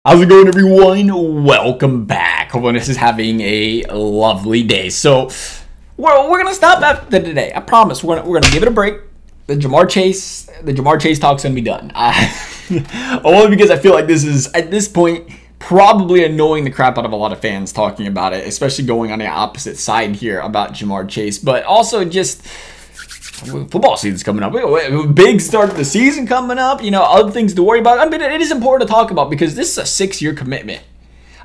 How's it going, everyone? Welcome back. Hopefully this is having a lovely day. So we're gonna stop after today. I promise. We're gonna give it a break. The Jamar Chase talk's gonna be done. Only because I feel like this is at this point probably annoying the crap out of a lot of fans talking about it, especially going on the opposite side here about Jamar Chase. But also just football season's coming up. Big start of the season coming up. You know, other things to worry about. I mean, it is important to talk about because this is a 6-year commitment.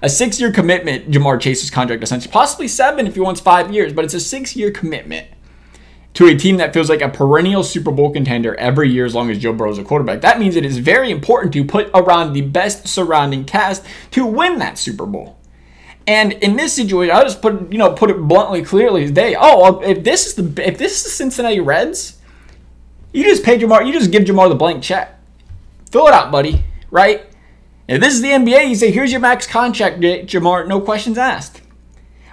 A 6-year commitment, Jamar Chase's contract, essentially. Possibly 7 if he wants 5 years, but it's a 6-year commitment to a team that feels like a perennial Super Bowl contender every year as long as Joe Burrow is a quarterback. That means it is very important to put around the best surrounding cast to win that Super Bowl. And in this situation, I'll just put it bluntly, clearly as day. If this is the Cincinnati Reds, you just pay Jamar. You just give Jamar the blank check. Fill it out, buddy. Right? If this is the NBA, you say, here's your max contract, Jamar. No questions asked.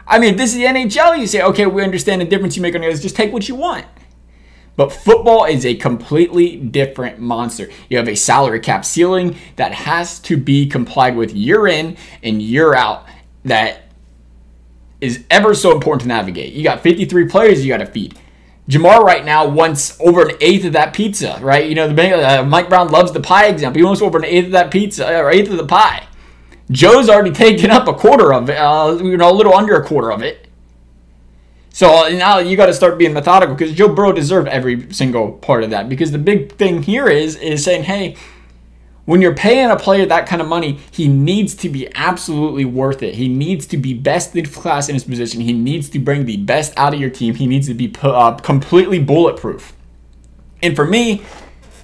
I mean, if this is the NHL, you say, okay, we understand the difference you make on this. Just take what you want. But football is a completely different monster. You have a salary cap ceiling that has to be complied with year in and year out. That is ever so important to navigate. You got 53 players you got to feed. Jamar right now wants over an eighth of that pizza, right? You know, Mike Brown loves the pie example. He wants over an eighth of that pizza, or eighth of the pie. Joe's already taken up a quarter of it, a little under a quarter of it. So now you got to start being methodical because Joe Burrow deserved every single part of that. Because the big thing here is saying, hey, when you're paying a player that kind of money, he needs to be absolutely worth it. He needs to be best in class in his position. He needs to bring the best out of your team. He needs to be completely bulletproof. And for me,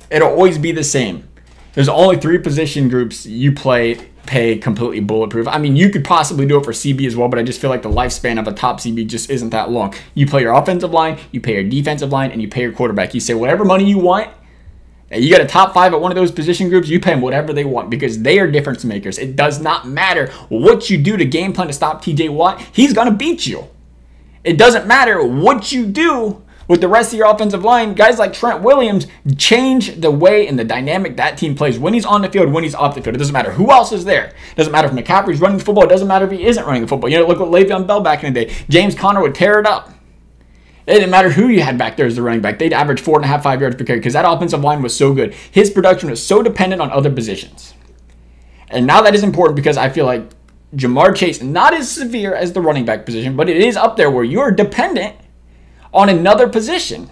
it'll always be the same. There's only 3 position groups you pay completely bulletproof. I mean, you could possibly do it for CB as well, but I just feel like the lifespan of a top CB just isn't that long. You play your offensive line, you pay your defensive line, and you pay your quarterback. You say whatever money you want. You got a top 5 at one of those position groups, you pay them whatever they want because they are difference makers. It does not matter what you do to game plan to stop TJ Watt. He's going to beat you. It doesn't matter what you do with the rest of your offensive line. Guys like Trent Williams change the way and the dynamic that team plays when he's on the field, when he's off the field. It doesn't matter who else is there. It doesn't matter if McCaffrey's running the football. It doesn't matter if he isn't running the football. You know, look at Le'Veon Bell back in the day. James Conner would tear it up. It didn't matter who you had back there as the running back. They'd average 4.5, 5 yards per carry because that offensive line was so good. His production was so dependent on other positions. And now that is important because I feel like Jamar Chase, not as severe as the running back position, but it is up there where you're dependent on another position.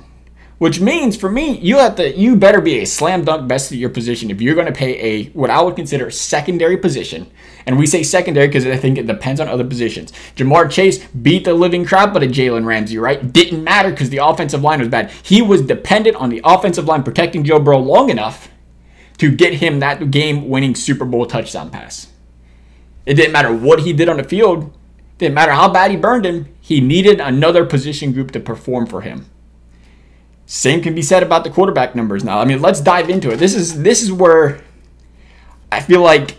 Which means, for me, you better be a slam dunk best at your position if you're going to pay what I would consider secondary position. And we say secondary because I think it depends on other positions. Jamar Chase beat the living crap out of Jalen Ramsey, right? Didn't matter because the offensive line was bad. He was dependent on the offensive line protecting Joe Burrow long enough to get him that game-winning Super Bowl touchdown pass. It didn't matter what he did on the field. It didn't matter how bad he burned him. He needed another position group to perform for him. Same can be said about the quarterback numbers now. I mean, let's dive into it. This is where I feel like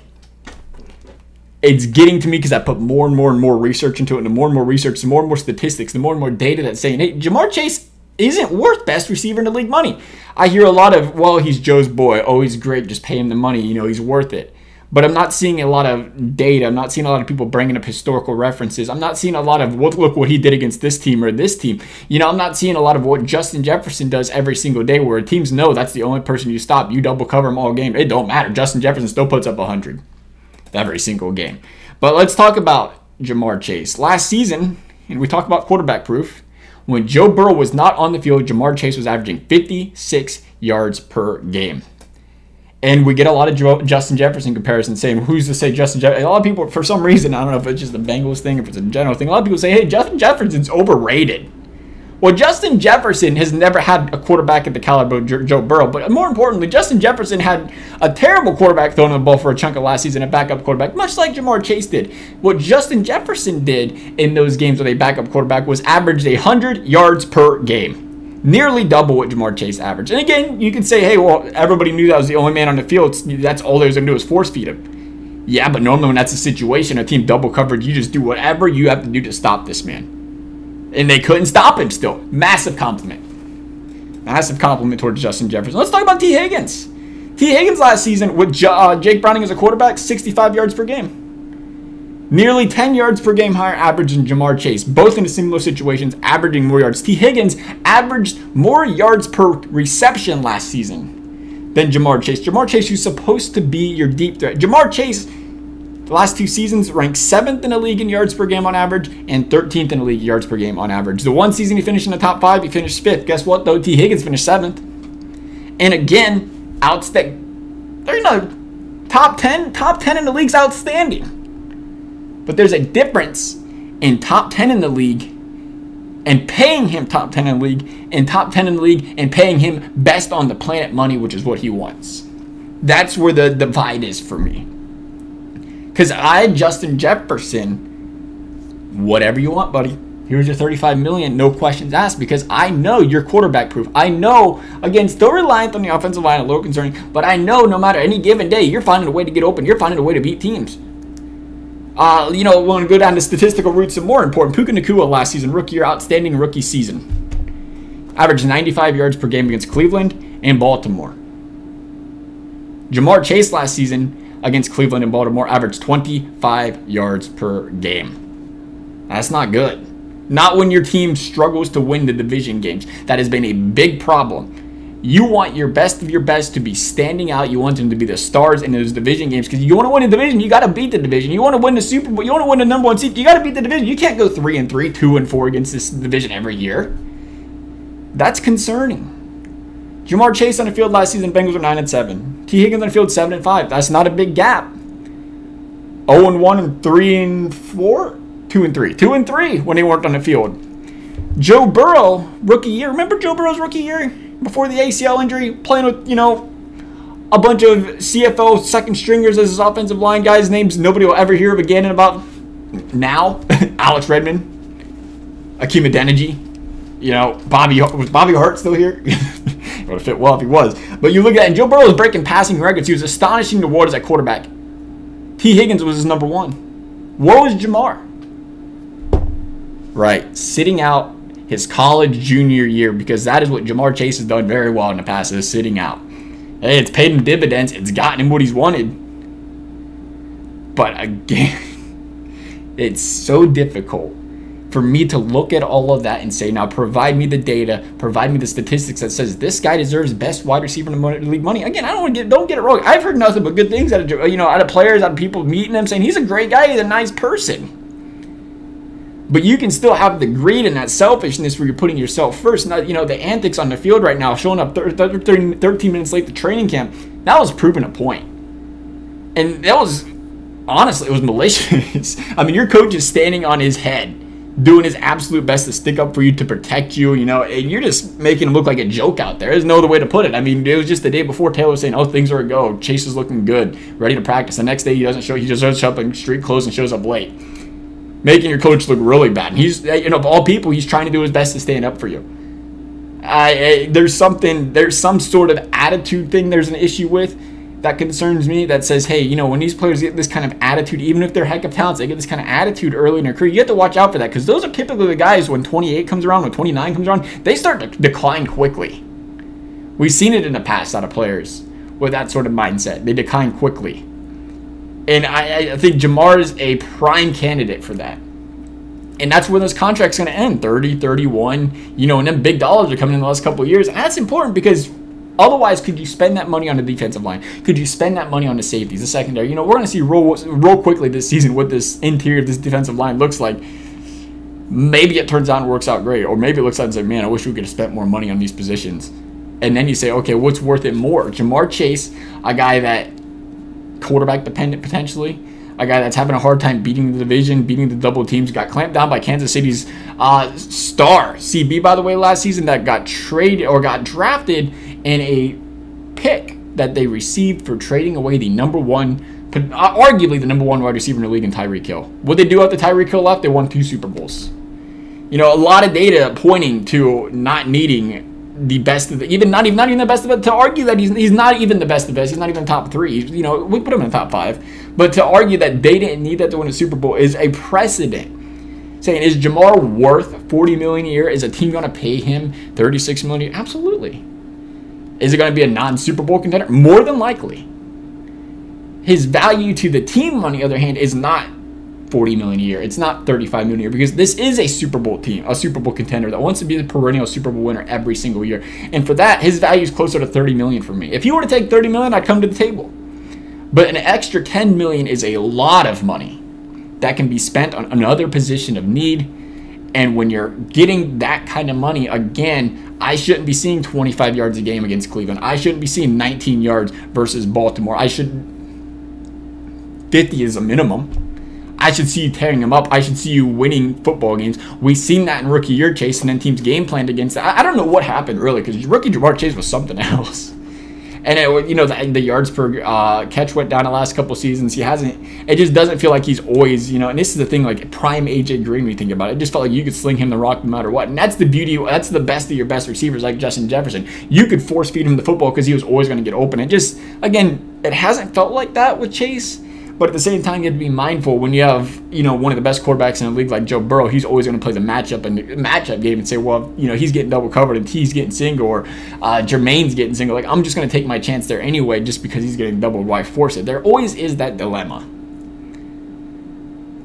it's getting to me because I put more and more research into it, and the more and more research, the more and more statistics, the more and more data that's saying, hey, Jamar Chase isn't worth best receiver in the league money. I hear a lot of, well, he's Joe's boy. Oh, he's great. Just pay him the money. You know, he's worth it. But I'm not seeing a lot of data. I'm not seeing a lot of people bringing up historical references. I'm not seeing a lot of, look what he did against this team or this team. You know, I'm not seeing a lot of what Justin Jefferson does every single day where teams know that's the only person you stop. You double cover him all game. It don't matter. Justin Jefferson still puts up 100 every single game. But let's talk about Jamar Chase. Last season, and we talk about quarterback proof, when Joe Burrow was not on the field, Jamar Chase was averaging 56 yards per game. And we get a lot of Justin Jefferson comparisons saying, who's to say Justin Jefferson? A lot of people, for some reason, I don't know if it's just a Bengals thing, if it's a general thing, a lot of people say, hey, Justin Jefferson's overrated. Well, Justin Jefferson has never had a quarterback at the caliber of Joe Burrow. But more importantly, Justin Jefferson had a terrible quarterback throwing the ball for a chunk of last season, a backup quarterback, much like Jamar Chase did. What Justin Jefferson did in those games with a backup quarterback was average 100 yards per game. Nearly double what Jamar Chase averaged. And again, you can say, hey, well, everybody knew that was the only man on the field. That's all they was going to do is force feed him. Yeah, but normally when that's a situation, a team double covered, you just do whatever you have to do to stop this man. And they couldn't stop him still. Massive compliment. Massive compliment towards Justin Jefferson. Let's talk about T. Higgins. T. Higgins last season with Jake Browning as a quarterback, 65 yards per game. Nearly 10 yards per game higher average than Jamar Chase. Both in similar situations, averaging more yards. T. Higgins averaged more yards per reception last season than Jamar Chase. Jamar Chase, who's supposed to be your deep threat. Jamar Chase, the last 2 seasons, ranked 7th in the league in yards per game on average and 13th in the league yards per game on average. The one season he finished in the top 5, he finished 5th. Guess what, though? T. Higgins finished 7th. And again, outstanding. There's no top 10 in the league's outstanding. But there's a difference in top 10 in the league and paying him top 10 in the league and top 10 in the league and paying him best on the planet money, which is what he wants. That's where the divide is for me. Because Justin Jefferson, whatever you want, buddy. Here's your $35 million, no questions asked, because I know you're quarterback proof. I know, again, still reliant on the offensive line, a little concerning, but I know no matter any given day, you're finding a way to get open. You're finding a way to beat teams. We want to go down to statistical roots and more important. Puka Nacua last season, rookie year, outstanding rookie season. Averaged 95 yards per game against Cleveland and Baltimore. Jamar Chase last season against Cleveland and Baltimore averaged 25 yards per game. That's not good. Not when your team struggles to win the division games. That has been a big problem. You want your best of your best to be standing out. You want them to be the stars in those division games, because you want to win a division, you got to beat the division. You want to win the Super Bowl, you want to win the number 1 seed, you got to beat the division. You can't go 3-3, 2-4 against this division every year. That's concerning. Jamar Chase on the field last season, Bengals were 9-7. T. Higgins on the field 7-5. That's not a big gap. 0-1 and 3-4, 2-3, 2-3 when they weren't on the field. Joe Burrow, rookie year. Remember Joe Burrow's rookie year? Before the ACL injury, playing with, a bunch of CFL second stringers as his offensive line guys' names nobody will ever hear of again in about now. Alex Redmond, Akeem Adeniji, was Bobby Hart still here? It would have fit well if he was. But you look at it, and Joe Burrow was breaking passing records. He was astonishing the waters at quarterback. T. Higgins was his number 1. Where was Jamar? Right, sitting out his college junior year, because that is what Jamar Chase has done very well in the past, is sitting out. Hey, it's paid him dividends. It's gotten him what he's wanted. But again, it's so difficult for me to look at all of that and say, now provide me the data, provide me the statistics that says this guy deserves best wide receiver in the league money. Again, don't get it wrong. I've heard nothing but good things out of players, out of people meeting him, saying he's a great guy, he's a nice person. But you can still have the greed and that selfishness where you're putting yourself first. Not, the antics on the field right now, showing up 13 minutes late to training camp, that was proving a point. And that was, honestly, it was malicious. I mean, your coach is standing on his head, doing his absolute best to stick up for you, to protect you, and you're just making him look like a joke out there. There's no other way to put it. I mean, it was just the day before Taylor was saying, oh, things are a go. Chase is looking good, ready to practice. The next day he doesn't show. He just shows up in street clothes and shows up late, making your coach look really bad. And he's, of all people, he's trying to do his best to stand up for you. There's some sort of attitude thing there's an issue with that concerns me, that says, hey, when these players get this kind of attitude, even if they're heck of talents, they get this kind of attitude early in their career, you have to watch out for that, because those are typically the guys, when 28 comes around, when 29 comes around, they start to decline quickly. We've seen it in the past out of players with that sort of mindset. They decline quickly. And I think Jamar is a prime candidate for that. And that's where this contract's going to end, 30, 31, and then big dollars are coming in the last couple of years. And that's important, because otherwise, could you spend that money on the defensive line? Could you spend that money on the safeties, the secondary? We're going to see real quickly this season what this interior of this defensive line looks like. Maybe it turns out and works out great. Or maybe it looks like, man, I wish we could have spent more money on these positions. And then you say, okay, what's worth it more? Jamar Chase, a guy that quarterback dependent potentially, a guy that's having a hard time beating the division, beating the double teams, got clamped down by Kansas City's star CB, by the way, last season, that got traded or got drafted in a pick that they received for trading away the arguably the number 1 wide receiver in the league in Tyreek Hill. What they do after Tyreek Hill left, they won 2 Super Bowls. A lot of data pointing to not needing the best of it, not even the best of it, to argue that he's not even the best of the best. He's not even top 3. We put him in the top 5. But to argue that they didn't need that to win a Super Bowl is a precedent. Saying, is Jamar worth $40 million a year? Is a team going to pay him $36 million a year? Absolutely. Is it going to be a non-Super Bowl contender? More than likely. His value to the team, on the other hand, is not $40 million a year. It's not $35 million a year, because this is a Super Bowl team, a Super Bowl contender that wants to be the perennial Super Bowl winner every single year. And for that, his value is closer to $30 million for me. If he were to take $30 million, I'd come to the table. But an extra $10 million is a lot of money that can be spent on another position of need. And when you're getting that kind of money, again, I shouldn't be seeing 25 yards a game against Cleveland. I shouldn't be seeing 19 yards versus Baltimore. 50 is a minimum. I should see you tearing them up. I should see you winning football games. We've seen that in rookie year, Chase, and then teams game planned against that. I don't know what happened, really, because rookie Jamar Chase was something else. And the yards per catch went down the last couple seasons. It just doesn't feel like he's always, and this is the thing, like prime AJ Green, when you think about it. It just felt like you could sling him the rock no matter what. And that's the beauty, that's the best of your best receivers, like Justin Jefferson. You could force feed him the football because he was always going to get open. It just, again, it hasn't felt like that with Chase. But at the same time, you have to be mindful when you have, one of the best quarterbacks in the league like Joe Burrow. He's always going to play the matchup game and say, well, he's getting double covered and T's getting single, or Jermaine's getting single. Like, I'm just going to take my chance there anyway just because he's getting doubled. Why force it? There always is that dilemma.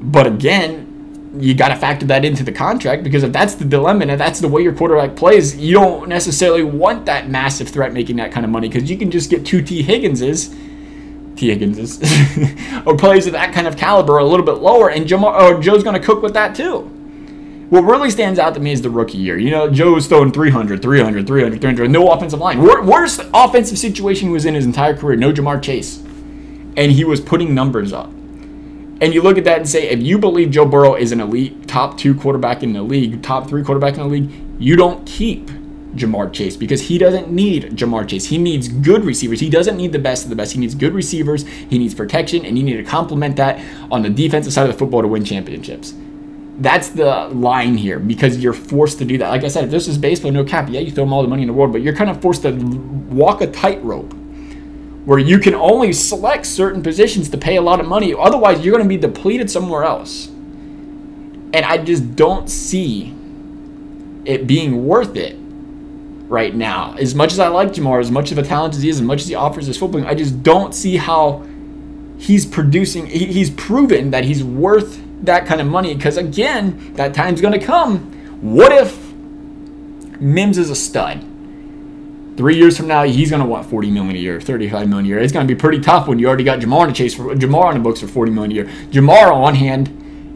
But again, you got to factor that into the contract, because if that's the dilemma and if that's the way your quarterback plays, you don't necessarily want that massive threat making that kind of money, because you can just get two T. Higginses or players of that kind of caliber a little bit lower, and Joe's going to cook with that too. What really stands out to me is the rookie year. Joe's throwing 300, no offensive line. Worst offensive situation he was in his entire career, no Jamar Chase. And he was putting numbers up. And you look at that and say, if you believe Joe Burrow is an elite top 2 quarterback in the league, top 3 quarterback in the league, you don't keep Jamar Chase, because he doesn't need Jamar Chase. He needs good receivers. He doesn't need the best of the best. He needs good receivers. He needs protection, and you need to complement that on the defensive side of the football to win championships. That's the line here, because you're forced to do that. Like I said, if this is baseball, no cap, yeah, you throw them all the money in the world, but you're kind of forced to walk a tightrope where you can only select certain positions to pay a lot of money. Otherwise, you're going to be depleted somewhere else. And I just don't see it being worth it right now. As much as I like Jamar, as much of a talent as he is, as much as he offers his football, I just don't see how he's producing. He's proven that he's worth that kind of money, because again, that time's going to come. What if Mims is a stud? 3 years from now, he's going to want $40 million a year, $35 million a year. It's going to be pretty tough when you already got Jamar on the books for $40 million a year. Jamar, on one hand,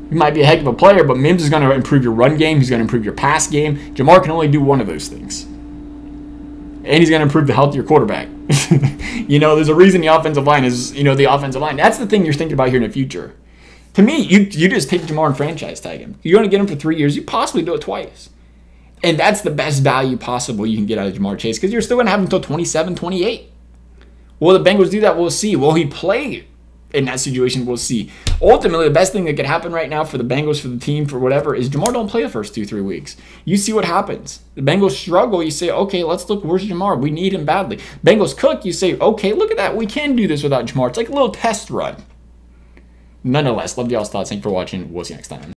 he might be a heck of a player, but Mims is going to improve your run game. He's going to improve your pass game. Jamar can only do one of those things. And he's going to improve the health of your quarterback. There's a reason the offensive line is, the offensive line. That's the thing you're thinking about here in the future. To me, you just take Jamar and franchise tag him. You're going to get him for 3 years. You possibly do it twice. And that's the best value possible you can get out of Jamar Chase, because you're still going to have him until 27, 28. Will the Bengals do that? We'll see. Will he play in that situation? We'll see. Ultimately, the best thing that could happen right now for the Bengals, for the team, for whatever, is Jamar don't play the first 2-3 weeks. You see what happens. The Bengals struggle. You say, okay, let's look. Where's Jamar? We need him badly. Bengals cook. You say, okay, look at that. We can do this without Jamar. It's like a little test run. Nonetheless, love y'all's thoughts. Thanks for watching. We'll see you next time.